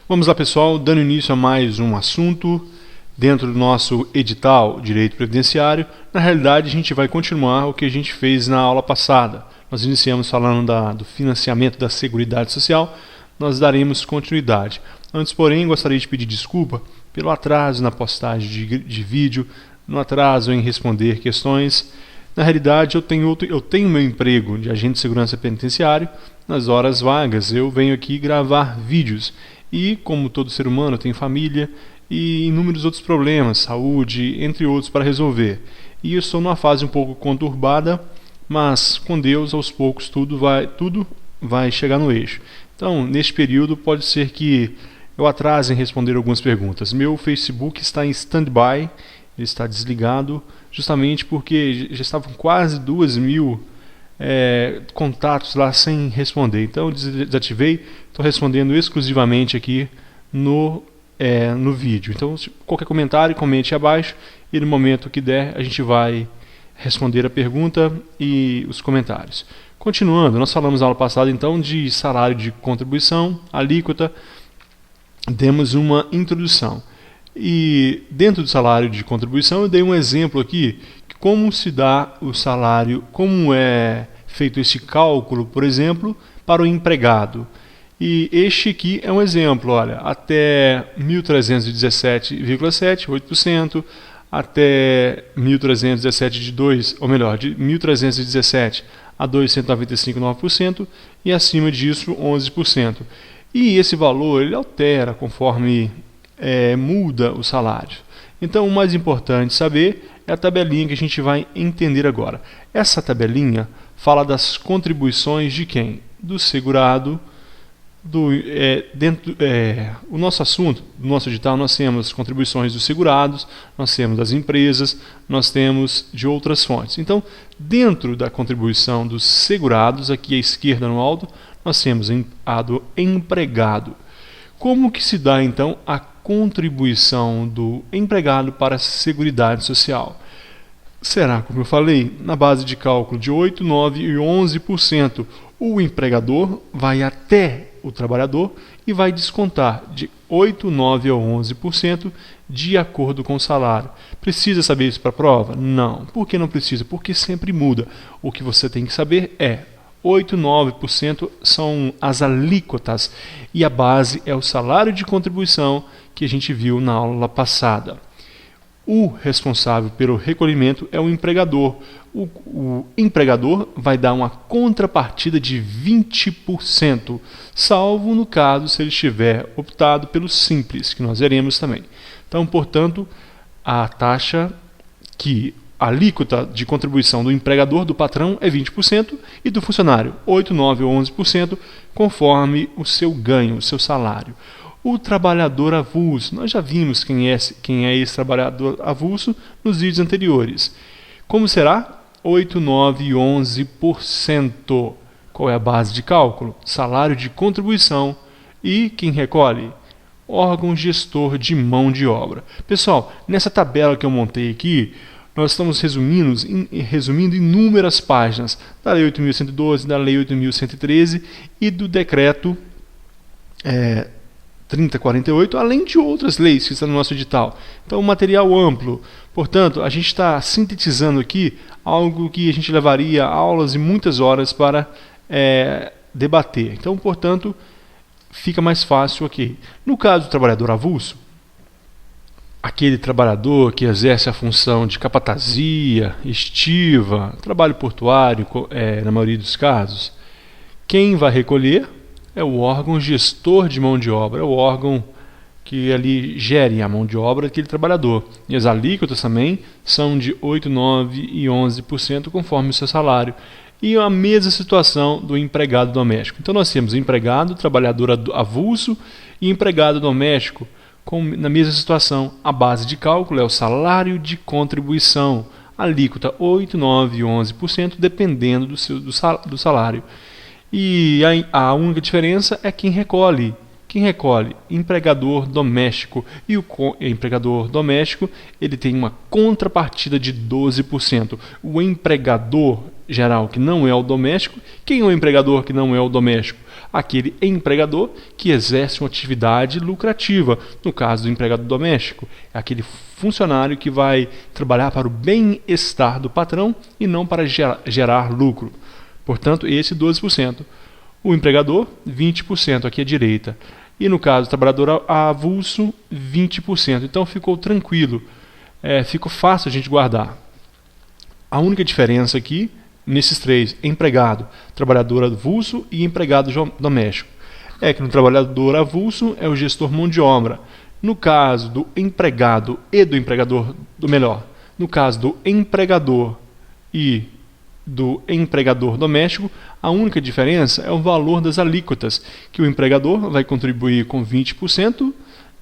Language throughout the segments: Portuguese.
Vamos lá, pessoal, dando início a mais um assunto dentro do nosso edital Direito Previdenciário. Na realidade, a gente vai continuar o que a gente fez na aula passada. Nós iniciamos falando do financiamento da Seguridade Social, nós daremos continuidade. Antes, porém, gostaria de pedir desculpa pelo atraso na postagem de vídeo, no atraso em responder questões. Na realidade, eu tenho meu emprego de agente de segurança penitenciário. Nas horas vagas, eu venho aqui gravar vídeos. E, como todo ser humano, eu tenho família e inúmeros outros problemas, saúde, entre outros, para resolver. E eu estou numa fase um pouco conturbada, mas com Deus, aos poucos, tudo vai chegar no eixo. Então, neste período, pode ser que eu atrase em responder algumas perguntas. Meu Facebook está em stand-by, ele está desligado, justamente porque já estavam quase 2.000 contatos lá sem responder. Então eu desativei, estou respondendo exclusivamente aqui no vídeo. Então, qualquer comentário, comente abaixo e no momento que der a gente vai responder a pergunta e os comentários. Continuando, nós falamos na aula passada então de salário de contribuição, alíquota, demos uma introdução. E dentro do salário de contribuição eu dei um exemplo aqui, como se dá o salário, como é feito esse cálculo, por exemplo, para o empregado. E este aqui é um exemplo, olha, até 1.317,7, 8%, até 1.317 de 2, ou melhor, de 1.317 a 295, 9%, e acima disso 11%. E esse valor ele altera conforme muda o salário. Então o mais importante saber é a tabelinha que a gente vai entender agora. Essa tabelinha fala das contribuições de quem? Do segurado. O nosso assunto, do nosso edital, nós temos contribuições dos segurados, nós temos das empresas, nós temos de outras fontes. Então, dentro da contribuição dos segurados, aqui à esquerda no alto, nós temos a do empregado. Como que se dá, então, a contribuição do empregado para a Seguridade Social? Será, como eu falei, na base de cálculo de 8%, 9% e 11%. O empregador vai até o trabalhador e vai descontar de 8%, 9% a 11% de acordo com o salário. Precisa saber isso para a prova? Não. Por que não precisa? Porque sempre muda. O que você tem que saber é 8%, 9% são as alíquotas e a base é o salário de contribuição que a gente viu na aula passada. O responsável pelo recolhimento é o empregador. O empregador vai dar uma contrapartida de 20%, salvo no caso se ele tiver optado pelo simples, que nós veremos também. Então, portanto, a taxa a alíquota de contribuição do empregador, do patrão, é 20% e do funcionário 8%, 9% ou 11%, conforme o seu ganho, o seu salário. O trabalhador avulso, nós já vimos quem é esse trabalhador avulso nos vídeos anteriores. Como será? 8%, 9% e 11%. Qual é a base de cálculo? Salário de contribuição. E quem recolhe? Órgão gestor de mão de obra. Pessoal, nessa tabela que eu montei aqui, nós estamos resumindo inúmeras páginas da Lei 8.112, da Lei 8.113 e do Decreto 3048, além de outras leis que estão no nosso edital. Então, material amplo. Portanto, a gente está sintetizando aqui algo que a gente levaria aulas e muitas horas para debater. Então, portanto, fica mais fácil aqui. No caso do trabalhador avulso, aquele trabalhador que exerce a função de capatazia, estiva, trabalho portuário, na maioria dos casos, quem vai recolher é o órgão gestor de mão de obra, é o órgão que ali gere a mão de obra daquele trabalhador. E as alíquotas também são de 8%, 9% e 11% conforme o seu salário. E a mesma situação do empregado doméstico. Então nós temos empregado, trabalhador avulso e empregado doméstico na mesma situação. A base de cálculo é o salário de contribuição, alíquota 8%, 9% e 11%, dependendo do salário. E a única diferença é quem recolhe Quem recolhe? Empregador doméstico. E o empregador doméstico ele tem uma contrapartida de 12%. O empregador geral, que não é o doméstico. Quem é o empregador que não é o doméstico? Aquele empregador que exerce uma atividade lucrativa. No caso do empregado doméstico, é aquele funcionário que vai trabalhar para o bem-estar do patrão e não para gerar lucro. Portanto, esse 12%. O empregador, 20% aqui à direita. E no caso do trabalhador avulso, 20%. Então ficou tranquilo, ficou fácil a gente guardar. A única diferença aqui, nesses três, empregado, trabalhador avulso e empregado doméstico, é que no trabalhador avulso é o gestor mão de obra. No caso do empregado e do empregador, no caso do empregador e do empregador doméstico, a única diferença é o valor das alíquotas, que o empregador vai contribuir com 20%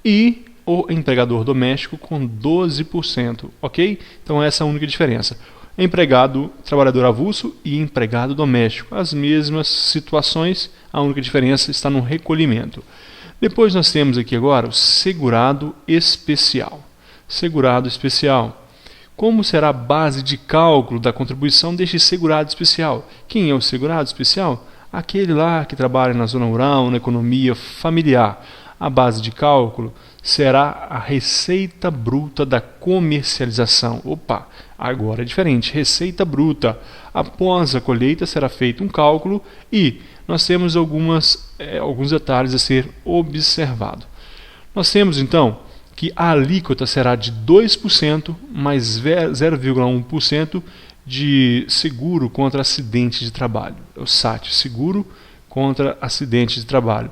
e o empregador doméstico com 12%, ok? Então essa é a única diferença. Empregado, trabalhador avulso e empregado doméstico, as mesmas situações, a única diferença está no recolhimento. Depois nós temos aqui agora o segurado especial. Segurado especial. Como será a base de cálculo da contribuição deste segurado especial? Quem é o segurado especial? Aquele lá que trabalha na zona rural, na economia familiar. A base de cálculo será a receita bruta da comercialização. Opa, agora é diferente. Receita bruta. Após a colheita será feito um cálculo e nós temos alguns detalhes a ser observado. Nós temos então que a alíquota será de 2% mais 0,1% de seguro contra acidente de trabalho. É o SAT, seguro contra acidente de trabalho.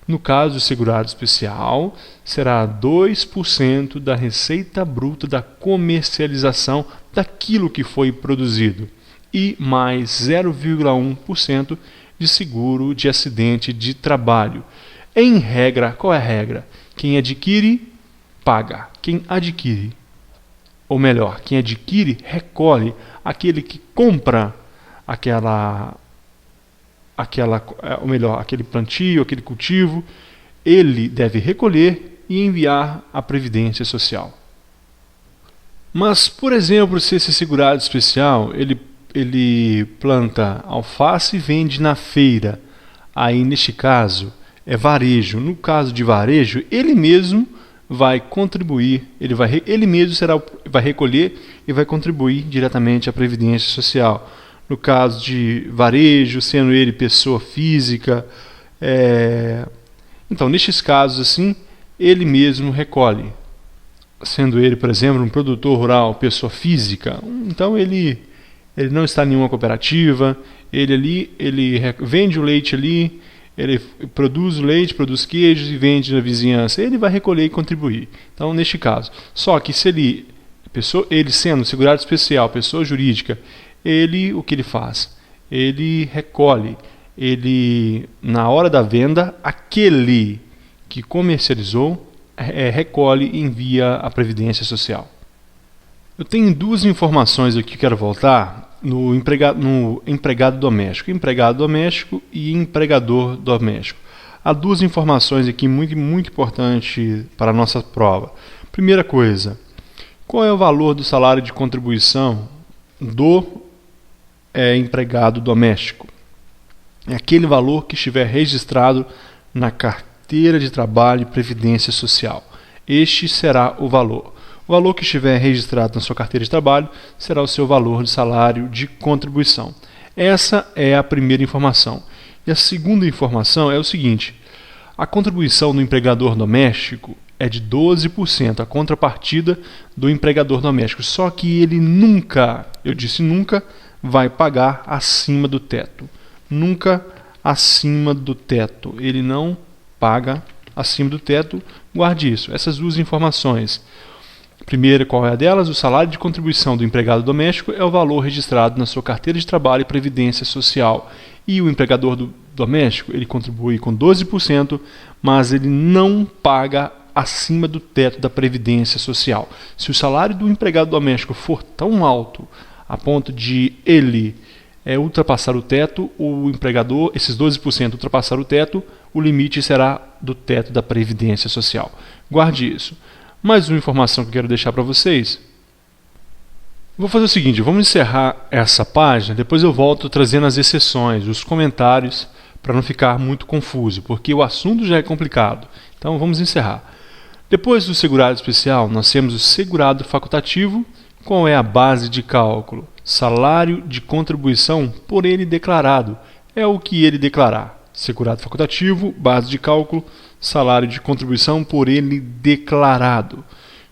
No caso do segurado especial, será 2% da receita bruta da comercialização daquilo que foi produzido e mais 0,1% de seguro de acidente de trabalho. Em regra, qual é a regra? Quem adquire, paga. Quem adquire, ou melhor, quem adquire, recolhe. Aquele que compra aquele plantio, aquele cultivo, ele deve recolher e enviar à Previdência Social. Mas, por exemplo, se esse segurado especial, ele planta alface e vende na feira, aí neste caso é varejo. No caso de varejo, ele mesmo vai contribuir, ele mesmo vai recolher e vai contribuir diretamente à Previdência Social. No caso de varejo, sendo ele pessoa física, então nestes casos assim, ele mesmo recolhe. Sendo ele, por exemplo, um produtor rural, pessoa física, então ele não está em nenhuma cooperativa, ele vende o leite ali, ele produz o leite, produz queijos e vende na vizinhança, ele vai recolher e contribuir. Então, neste caso, só que se ele sendo segurado especial, pessoa jurídica, o que ele faz? Ele recolhe, na hora da venda, aquele que comercializou, recolhe e envia à Previdência Social. Eu tenho duas informações aqui que quero voltar. No empregado doméstico e empregador doméstico. Há duas informações aqui muito, muito importantes para a nossa prova. Primeira coisa, qual é o valor do salário de contribuição do empregado doméstico? É aquele valor que estiver registrado na carteira de trabalho e previdência social. Este será o valor. O valor que estiver registrado na sua carteira de trabalho será o seu valor de salário de contribuição. Essa é a primeira informação. E a segunda informação é o seguinte: a contribuição do empregador doméstico é de 12%, a contrapartida do empregador doméstico. Só que ele nunca, eu disse nunca, vai pagar acima do teto. Nunca acima do teto. Ele não paga acima do teto. Guarde isso. Essas duas informações. Primeira, qual é a delas? O salário de contribuição do empregado doméstico é o valor registrado na sua carteira de trabalho e previdência social. E o empregador doméstico, ele contribui com 12%, mas ele não paga acima do teto da previdência social. Se o salário do empregado doméstico for tão alto a ponto de ele ultrapassar o teto, o empregador, esses 12% ultrapassar o teto, o limite será do teto da Previdência Social. Guarde isso. Mais uma informação que eu quero deixar para vocês. Vou fazer o seguinte, vamos encerrar essa página, depois eu volto trazendo as exceções, os comentários, para não ficar muito confuso, porque o assunto já é complicado. Então vamos encerrar. Depois do segurado especial, nós temos o segurado facultativo. Qual é a base de cálculo? Salário de contribuição por ele declarado. É o que ele declarar. Segurado facultativo, base de cálculo, salário de contribuição por ele declarado.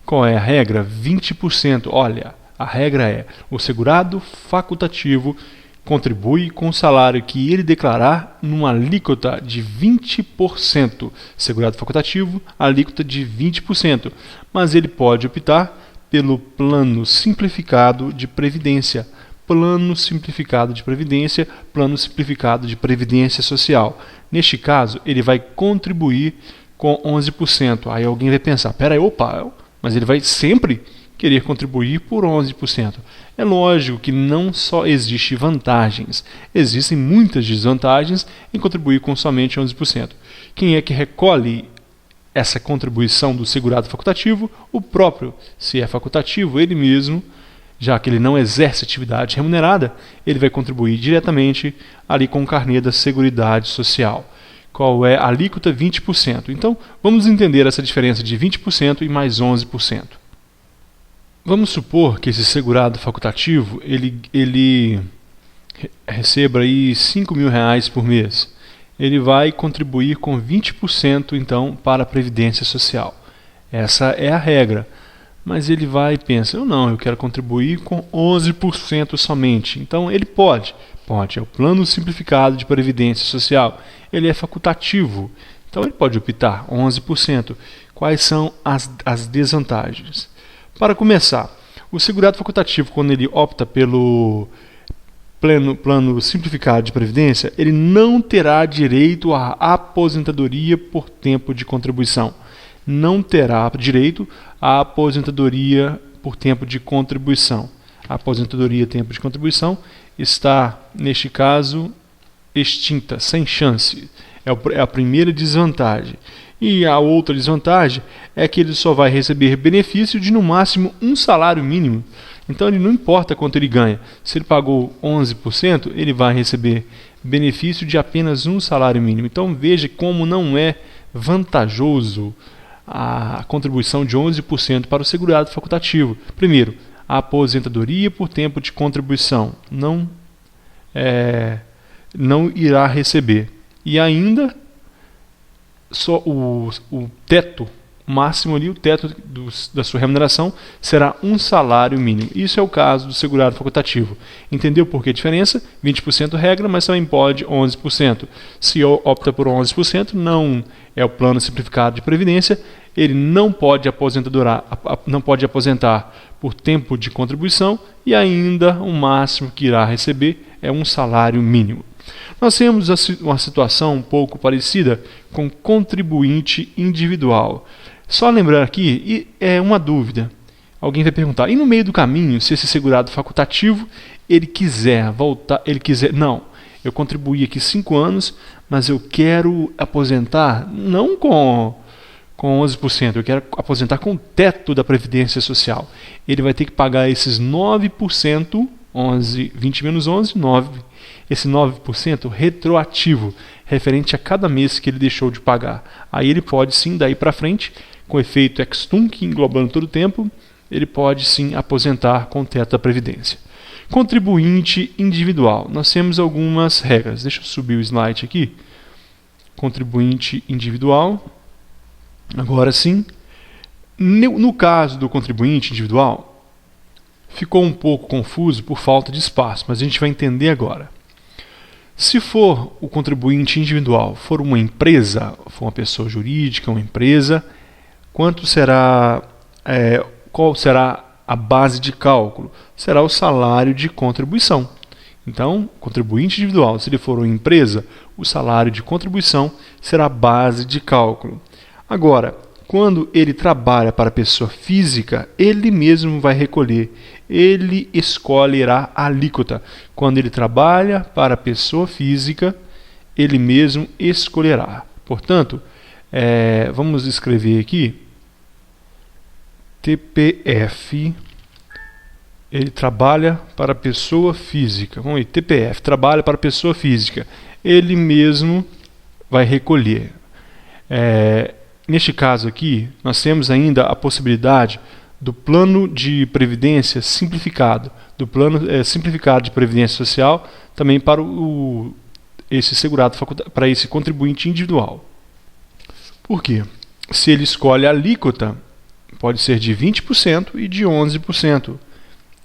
Qual é a regra? 20%. Olha, a regra é: o segurado facultativo contribui com o salário que ele declarar numa alíquota de 20%. Segurado facultativo, alíquota de 20%. Mas ele pode optar pelo plano simplificado de previdência. Plano simplificado de previdência, plano simplificado de previdência social. Neste caso, ele vai contribuir com 11%. Aí alguém vai pensar, peraí, opa, mas ele vai sempre querer contribuir por 11%. É lógico que não só existem vantagens, existem muitas desvantagens em contribuir com somente 11%. Quem é que recolhe essa contribuição do segurado facultativo? O próprio. Se é facultativo, ele mesmo, já que ele não exerce atividade remunerada, ele vai contribuir diretamente ali com o carnê da Seguridade Social. Qual é a alíquota? 20%. Então, vamos entender essa diferença de 20% e mais 11%. Vamos supor que esse segurado facultativo ele receba aí R$5.000 por mês. Ele vai contribuir com 20% então para a Previdência Social. Essa é a regra. Mas ele vai e pensa, eu quero contribuir com 11% somente. Então ele pode, é o plano simplificado de Previdência Social. Ele é facultativo, então ele pode optar 11%. Quais são as desvantagens? Para começar, o segurado facultativo, quando ele opta pelo plano simplificado de previdência, ele não terá direito à aposentadoria por tempo de contribuição. Não terá direito à aposentadoria por tempo de contribuição. A aposentadoria tempo de contribuição está, neste caso, extinta, sem chance. É a primeira desvantagem. E a outra desvantagem é que ele só vai receber benefício de no máximo um salário mínimo. Então ele não importa quanto ele ganha. Se ele pagou 11%, ele vai receber benefício de apenas um salário mínimo. Então veja como não é vantajoso a contribuição de 11% para o segurado facultativo. Primeiro, a aposentadoria por tempo de contribuição não irá receber. E ainda só o teto máximo ali, o teto da sua remuneração será um salário mínimo. Isso é o caso do segurado facultativo. Entendeu por que a diferença? 20% regra, mas também pode 11%. Se opta por 11%, não é o plano simplificado de previdência, ele não pode aposentar por tempo de contribuição e ainda o máximo que irá receber é um salário mínimo. Nós temos uma situação um pouco parecida com contribuinte individual. Só lembrar aqui, é uma dúvida. Alguém vai perguntar, e no meio do caminho, se esse segurado facultativo, ele quiser voltar, não, eu contribuí aqui 5 anos, mas eu quero aposentar não com 11%, eu quero aposentar com o teto da Previdência Social. Ele vai ter que pagar esses 9%, 20 menos 11, 9%. Esse 9% retroativo, referente a cada mês que ele deixou de pagar. Aí ele pode sim, daí para frente, com efeito ex-tunc, englobando todo o tempo, ele pode sim aposentar com o teto da Previdência. Contribuinte individual. Nós temos algumas regras. Deixa eu subir o slide aqui. Contribuinte individual. Agora sim. No caso do contribuinte individual, ficou um pouco confuso por falta de espaço, mas a gente vai entender agora. Se for o contribuinte individual, for uma empresa, for uma pessoa jurídica, uma empresa, qual será a base de cálculo? Será o salário de contribuição. Então, contribuinte individual, se ele for uma empresa, o salário de contribuição será a base de cálculo. Agora, quando ele trabalha para a pessoa física, ele mesmo vai recolher, ele escolherá a alíquota. Quando ele trabalha para a pessoa física, ele mesmo escolherá. Portanto, vamos escrever aqui, TPF, ele trabalha para pessoa física. Vamos ver, TPF, trabalha para pessoa física. Ele mesmo vai recolher. Neste caso aqui, nós temos ainda a possibilidade do plano de previdência simplificado, do plano simplificado de previdência social, também para esse segurado para esse contribuinte individual. Por quê? Se ele escolhe a alíquota, pode ser de 20% e de 11%.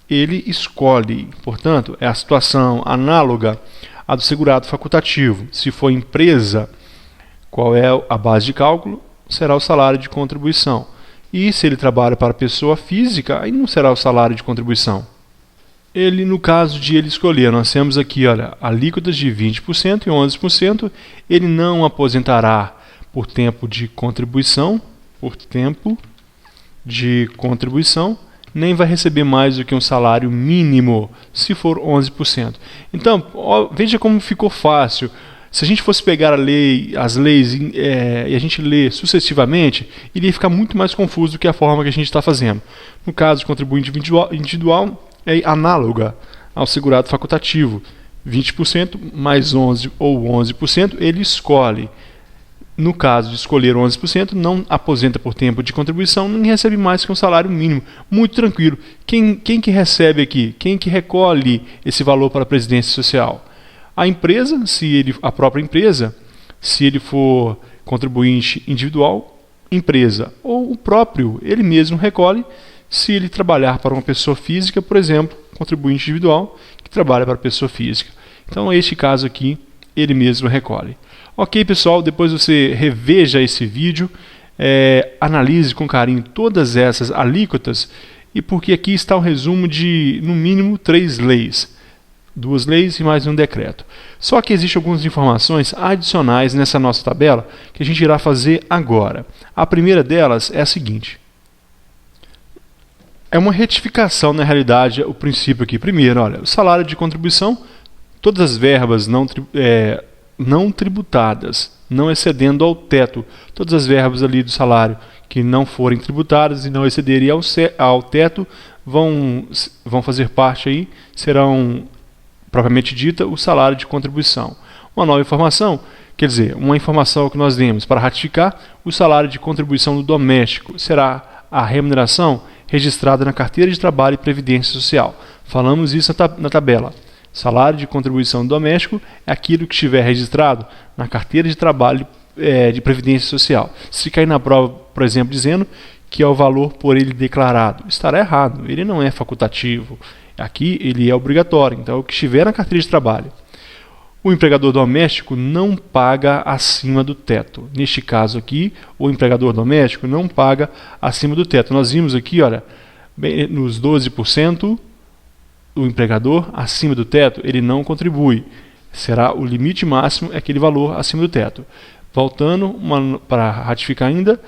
Ele escolhe, portanto, é a situação análoga à do segurado facultativo. Se for empresa, qual é a base de cálculo? Será o salário de contribuição. E se ele trabalha para pessoa física, aí não será o salário de contribuição. Ele, no caso de ele escolher, nós temos aqui, olha, alíquotas de 20% e 11%. Ele não aposentará por tempo de contribuição, nem vai receber mais do que um salário mínimo, se for 11%. Então, veja como ficou fácil. Se a gente fosse pegar as leis e a gente ler sucessivamente, iria ficar muito mais confuso do que a forma que a gente está fazendo. No caso de contribuinte individual, é análoga ao segurado facultativo. 20% mais 11% ou 11%, ele escolhe. No caso de escolher 11%, não aposenta por tempo de contribuição, nem recebe mais que um salário mínimo. Muito tranquilo. Quem que recebe aqui? Quem que recolhe esse valor para a Previdência Social? A empresa, a própria empresa, se ele for contribuinte individual, empresa, ou o próprio, ele mesmo recolhe, se ele trabalhar para uma pessoa física, por exemplo, contribuinte individual, que trabalha para pessoa física. Então, neste caso aqui, ele mesmo recolhe. Ok, pessoal, depois você reveja esse vídeo, analise com carinho todas essas alíquotas, e porque aqui está o resumo de, no mínimo, 3 leis. 2 leis e mais um decreto. Só que existem algumas informações adicionais nessa nossa tabela que a gente irá fazer agora. A primeira delas é a seguinte. É uma retificação, na realidade, o princípio aqui. Primeiro, olha, o salário de contribuição, todas as verbas não tributadas, não excedendo ao teto. Todas as verbas ali do salário que não forem tributadas e não excederem ao teto vão fazer parte aí, serão propriamente dita o salário de contribuição. Uma nova informação, quer dizer, uma informação que nós demos para ratificar, o salário de contribuição do doméstico será a remuneração registrada na carteira de trabalho e previdência social. Falamos isso na tabela. Salário de contribuição do doméstico é aquilo que estiver registrado na carteira de trabalho de previdência social. Se cair na prova, por exemplo, dizendo que é o valor por ele declarado, estará errado. Ele não é facultativo. Aqui ele é obrigatório, então é o que estiver na carteira de trabalho. O empregador doméstico não paga acima do teto. Neste caso aqui, o empregador doméstico não paga acima do teto. Nós vimos aqui, olha, nos 12%, o empregador acima do teto, ele não contribui. Será o limite máximo, é aquele valor acima do teto. Voltando, para ratificar ainda,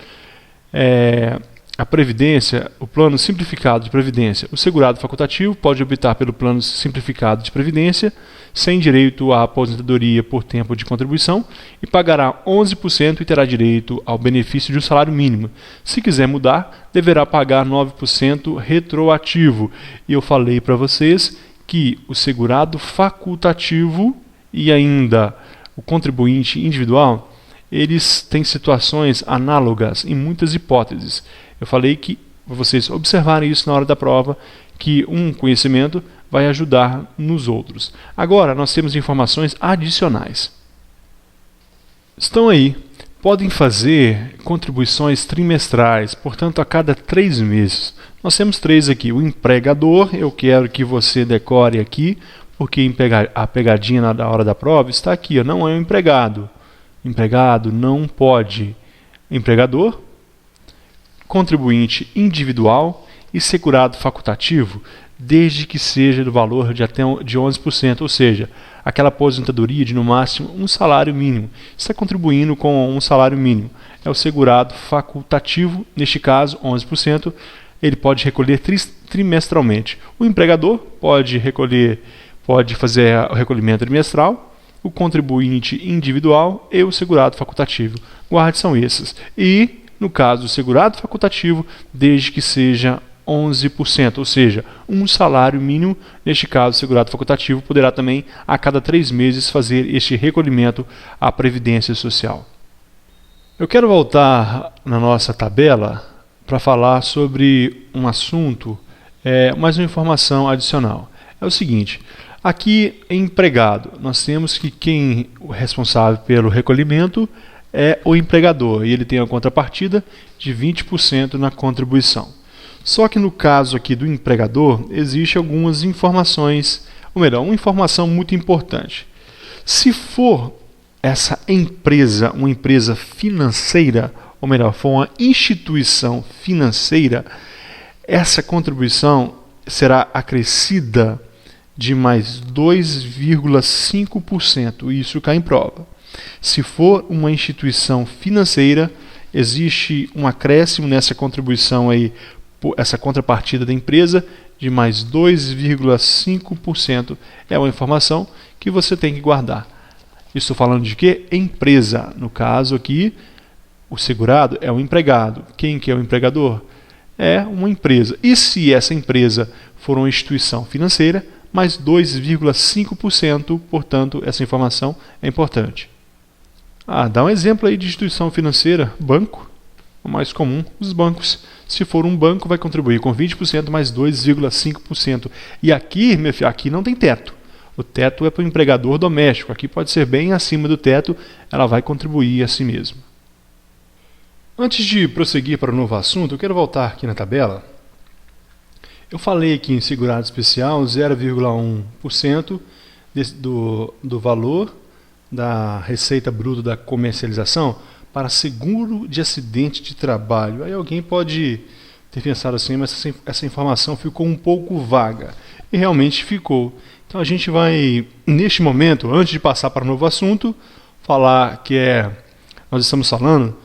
a Previdência, o plano simplificado de Previdência. O segurado facultativo pode optar pelo plano simplificado de Previdência, sem direito à aposentadoria por tempo de contribuição, e pagará 11% e terá direito ao benefício de um salário mínimo. Se quiser mudar, deverá pagar 9% retroativo. E eu falei para vocês que o segurado facultativo e ainda o contribuinte individual, eles têm situações análogas em muitas hipóteses. Eu falei que vocês observarem isso na hora da prova, que um conhecimento vai ajudar nos outros. Agora, nós temos informações adicionais. Estão aí. Podem fazer contribuições trimestrais, portanto, a cada 3 meses. Nós temos 3 aqui. O empregador, eu quero que você decore aqui, porque a pegadinha na hora da prova está aqui, ó, não é um empregado. Empregado não pode. Empregador, contribuinte individual e segurado facultativo, desde que seja do valor de até de 11%, ou seja, aquela aposentadoria de no máximo um salário mínimo. Está contribuindo com um salário mínimo. É o segurado facultativo, neste caso 11%, ele pode recolher trimestralmente. O empregador pode fazer o recolhimento trimestral o contribuinte individual e o segurado facultativo. Guarde, são esses. E, no caso do segurado facultativo, desde que seja 11%, ou seja, um salário mínimo. Neste caso, o segurado facultativo poderá também, a cada 3 meses, fazer este recolhimento à Previdência Social. Eu quero voltar na nossa tabela para falar sobre um assunto, mais uma informação adicional. É o seguinte, aqui em empregado, nós temos que quem é responsável pelo recolhimento é o empregador, e ele tem a contrapartida de 20% na contribuição. Só que no caso aqui do empregador, existe algumas informações, ou melhor, uma informação muito importante. Se for essa empresa, uma empresa financeira, ou melhor, for uma instituição financeira, essa contribuição será acrescida de mais 2,5%, isso cai em prova. Se for uma instituição financeira, existe um acréscimo nessa contribuição aí, essa contrapartida da empresa, de mais 2,5%. É uma informação que você tem que guardar. Estou falando de quê? Empresa. No caso aqui, o segurado é o empregado. Quem que é o empregador? É uma empresa. E se essa empresa for uma instituição financeira, mais 2,5%, portanto, essa informação é importante. Dá um exemplo aí de instituição financeira, banco, o mais comum, os bancos. Se for um banco, vai contribuir com 20% mais 2,5%. E aqui, meu filho, aqui não tem teto. O teto é para o empregador doméstico. Aqui pode ser bem acima do teto, ela vai contribuir a si mesma. Antes de prosseguir para o novo assunto, eu quero voltar aqui na tabela. Eu falei aqui em segurado especial 0,1% do valor da receita bruta da comercialização para seguro de acidente de trabalho. Aí alguém pode ter pensado assim, mas essa informação ficou um pouco vaga. E realmente ficou. Então a gente vai, neste momento, antes de passar para o novo assunto, falar que nós estamos falando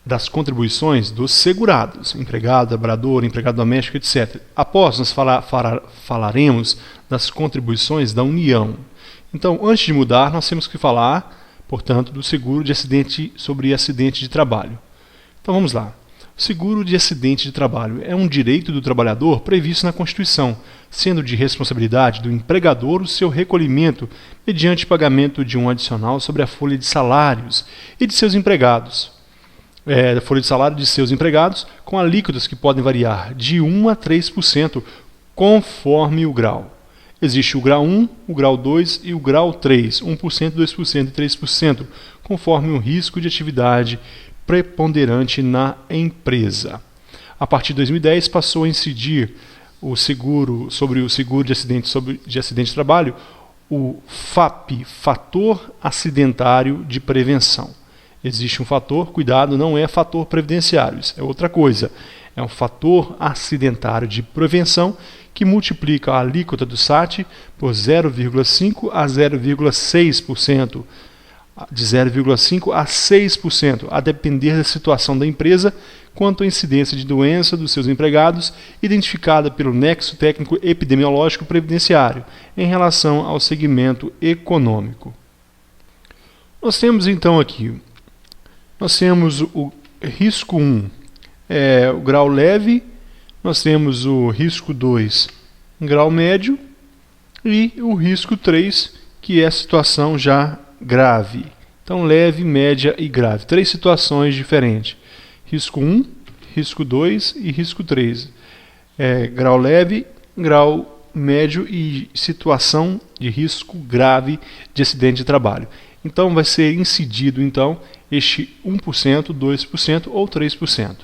das contribuições dos segurados, empregado, trabalhador, empregado doméstico, etc. Após nós falaremos das contribuições da União. Então, antes de mudar, nós temos que falar, portanto, do seguro de acidente sobre acidente de trabalho. Então vamos lá. O seguro de acidente de trabalho é um direito do trabalhador previsto na Constituição, sendo de responsabilidade do empregador o seu recolhimento mediante pagamento de um adicional sobre a folha de salários e de seus empregados. Da folha de salário de seus empregados, com alíquotas que podem variar de 1 a 3%, conforme o grau. Existe o grau 1, o grau 2 e o grau 3, 1%, 2% e 3%, conforme o risco de atividade preponderante na empresa. A partir de 2010, passou a incidir sobre o seguro de acidente de trabalho, o FAP, Fator Acidentário de Prevenção. Existe um fator, cuidado, não é fator previdenciário, isso é outra coisa. É um fator acidentário de prevenção que multiplica a alíquota do SAT por 0,5% a 0,6%, de 0,5% a 6%, a depender da situação da empresa, quanto à incidência de doença dos seus empregados, identificada pelo nexo técnico epidemiológico previdenciário, em relação ao segmento econômico. Nós temos então aqui, o risco 1, o grau leve, nós temos o risco 2, grau médio, e o risco 3, que é a situação já grave. Então, leve, média e grave. 3 situações diferentes. Risco 1, risco 2 e risco 3. Grau leve, grau médio e situação de risco grave de acidente de trabalho. Então, vai ser incidido este 1%, 2% ou 3%.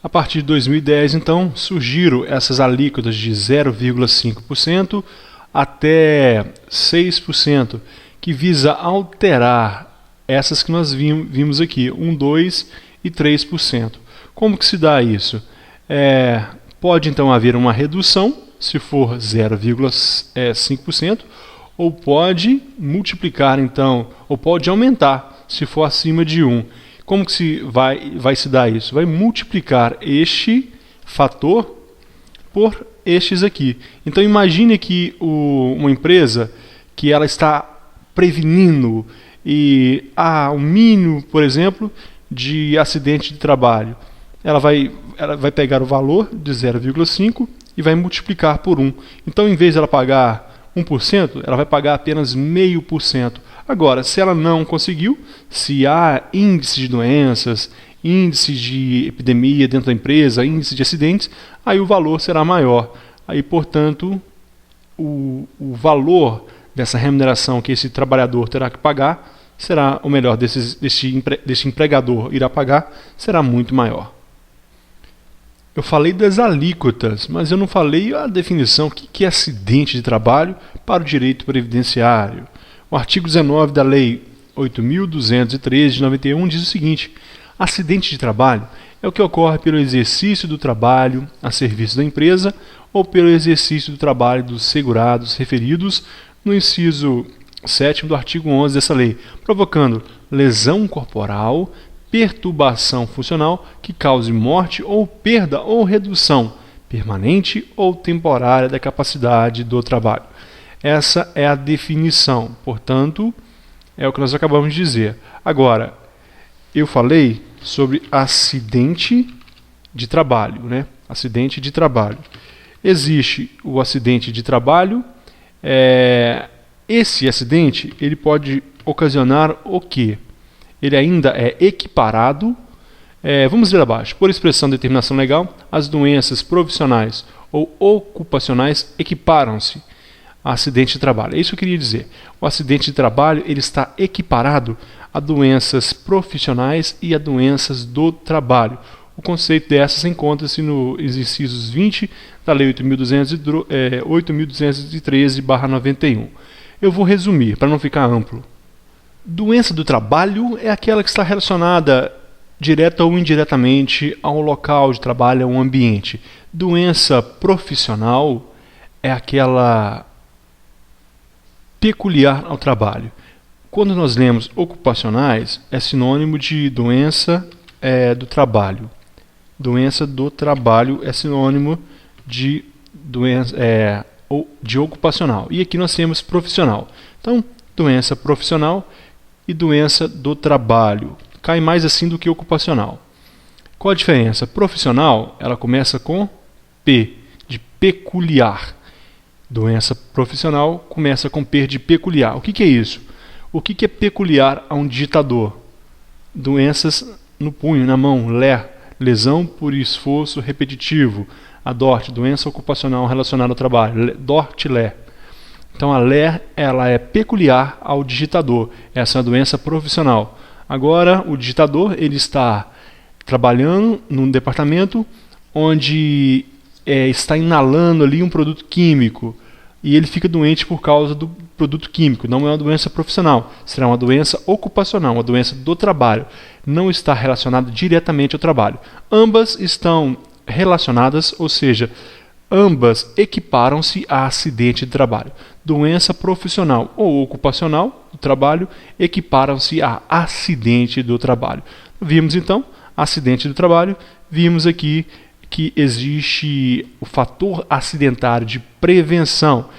A partir de 2010, então, surgiram essas alíquotas de 0,5% até 6%, que visa alterar essas que nós vimos aqui, 1%, 2% e 3%. Como que se dá isso? Pode, então, haver uma redução, se for 0,5%, ou pode multiplicar, então, ou pode aumentar, se for acima de 1%. Como que vai se dar isso? Vai multiplicar este fator por estes aqui. Então imagine que uma empresa que ela está prevenindo e há um mínimo, por exemplo, de acidente de trabalho. Ela vai pegar o valor de 0,5 e vai multiplicar por 1. Então, em vez de ela pagar 1%, ela vai pagar apenas 0,5%. Agora, se ela não conseguiu, se há índice de doenças, índice de epidemia dentro da empresa, índice de acidentes, aí o valor será maior. Aí, portanto, o valor dessa remuneração que esse trabalhador terá que pagar será, ou melhor, deste empregador irá pagar, será muito maior. Eu falei das alíquotas, mas eu não falei a definição, o que é acidente de trabalho para o direito previdenciário. O artigo 19 da Lei 8.213 de 91 diz o seguinte: acidente de trabalho é o que ocorre pelo exercício do trabalho a serviço da empresa ou pelo exercício do trabalho dos segurados referidos no inciso 7º do artigo 11 dessa lei, provocando lesão corporal, perturbação funcional que cause morte ou perda ou redução permanente ou temporária da capacidade do trabalho. Essa é a definição, portanto, é o que nós acabamos de dizer. Agora, eu falei sobre acidente de trabalho, né? Acidente de trabalho. Existe o acidente de trabalho. Esse acidente ele pode ocasionar o quê? Ele ainda é equiparado, vamos ler abaixo, por expressão de determinação legal, as doenças profissionais ou ocupacionais equiparam-se a acidente de trabalho. É isso que eu queria dizer. O acidente de trabalho ele está equiparado a doenças profissionais e a doenças do trabalho. O conceito dessas encontra-se nos incisos 20 da Lei 8.213/91. Eu vou resumir, para não ficar amplo. Doença do trabalho é aquela que está relacionada direta ou indiretamente ao local de trabalho, ao ambiente. Doença profissional é aquela peculiar ao trabalho. Quando nós lemos ocupacionais, é sinônimo de doença do trabalho. Doença do trabalho é sinônimo de doença de ocupacional. E aqui nós temos profissional. Então, doença profissional e doença do trabalho. Cai mais assim do que ocupacional. Qual a diferença? Profissional, ela começa com P, de peculiar. Doença profissional começa com P de peculiar. O que é isso? O que é peculiar a um digitador? Doenças no punho, na mão, lesão por esforço repetitivo. A DORT, doença ocupacional relacionada ao trabalho. DORT-LE. Então a LE ela é peculiar ao digitador. Essa é uma doença profissional. Agora o digitador ele está trabalhando num departamento onde está inalando ali um produto químico e ele fica doente por causa do produto químico. Não é uma doença profissional, será uma doença ocupacional, uma doença do trabalho. Não está relacionada diretamente ao trabalho. Ambas estão relacionadas, ou seja, ambas equiparam-se a acidente de trabalho. Doença profissional ou ocupacional do trabalho equiparam-se a acidente do trabalho. Vimos então acidente do trabalho, vimos aqui que existe o fator acidentário de prevenção.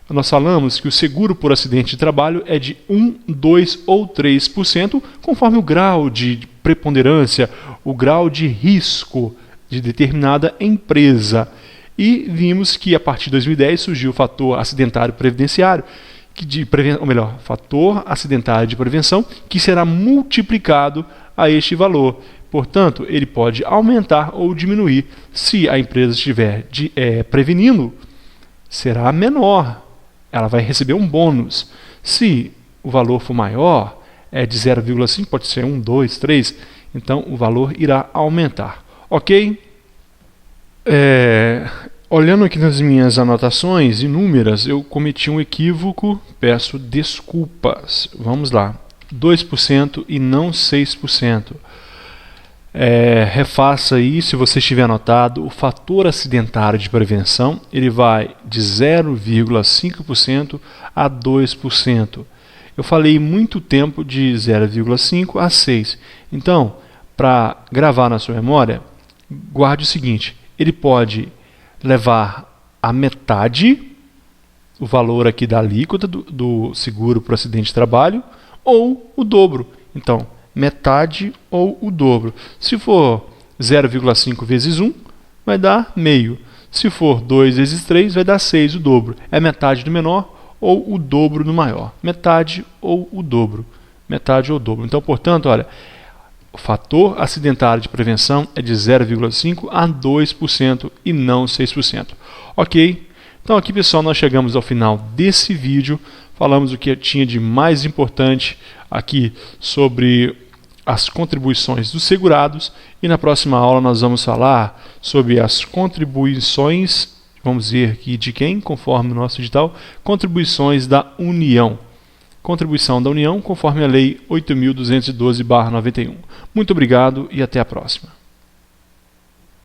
Nós falamos que o seguro por acidente de trabalho é de 1, 2 ou 3%, conforme o grau de preponderância, o grau de risco de determinada empresa. E vimos que a partir de 2010 surgiu o fator acidentário previdenciário, fator acidentário de prevenção, que será multiplicado a este valor. Portanto, ele pode aumentar ou diminuir. Se a empresa estiver prevenindo, será menor. Ela vai receber um bônus. Se o valor for maior, de 0,5, pode ser 1, 2, 3, então o valor irá aumentar. Ok? Olhando aqui nas minhas anotações inúmeras, eu cometi um equívoco, peço desculpas. Vamos lá. 2% e não 6%. Refaça aí, se você estiver anotado, o fator acidentário de prevenção ele vai de 0,5% a 2%. Eu falei muito tempo de 0,5 a 6. Então, para gravar na sua memória, guarde o seguinte: ele pode levar a metade o valor aqui da alíquota do seguro por acidente de trabalho ou o dobro. Então, metade ou o dobro. Se for 0,5 vezes 1, vai dar meio. Se for 2 vezes 3, vai dar 6, o dobro. É metade do menor ou o dobro do maior. Metade ou o dobro. Metade ou o dobro. Então, portanto, olha, o fator acidentário de prevenção é de 0,5 a 2% e não 6%. Ok? Então aqui, pessoal, nós chegamos ao final desse vídeo. Falamos o que tinha de mais importante aqui sobre as contribuições dos segurados. E na próxima aula nós vamos falar sobre as contribuições, vamos ver aqui de quem, conforme o nosso edital, contribuições da União. Contribuição da União, conforme a Lei 8.212/91. Muito obrigado e até a próxima.